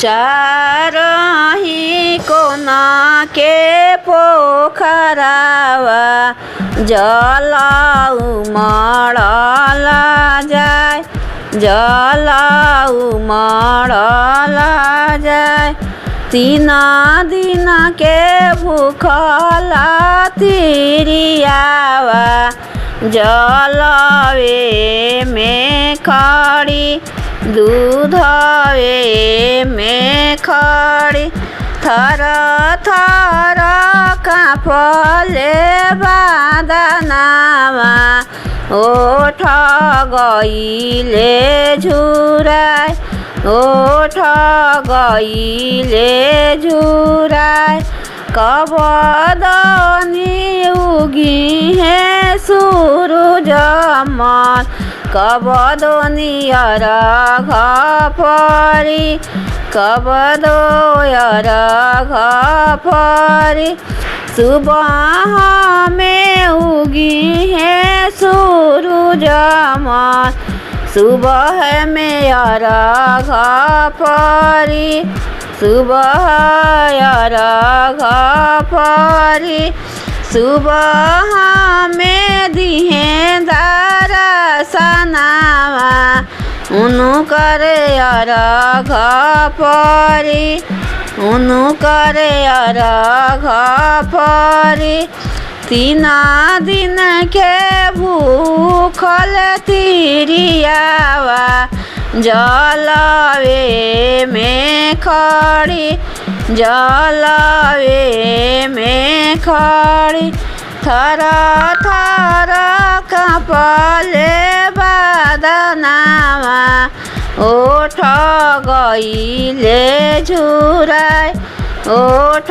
चारही कोना के पोखरावा जल उमड़ल जाय, जल उमड़ल जाय। 3 दिन के भूखल तिरियावा जलवे में खड़ी, दूधवे में खड़ी। थर थर कांपले बदनवा, ओठ गइले झुराय, ओठ गइले झुराय। कब दनी उगी है सूरज मल, कब दनी अर्घ परी, कब दो अर्घ परी। सुबह में उगी है सूरज मल, सुबह में अर्घ परी, सुबह अर्घ परी। सुबह में दिहे दर्शनवा, उनकर अर्घ परी, उनकर अर्घ परी। 3 दिन के भूखल तिरियावा जलवे में खड़ी, जलवे में खड़ी। थर थर कांपले बदनवा, ओठ गइले झुराय, ओठ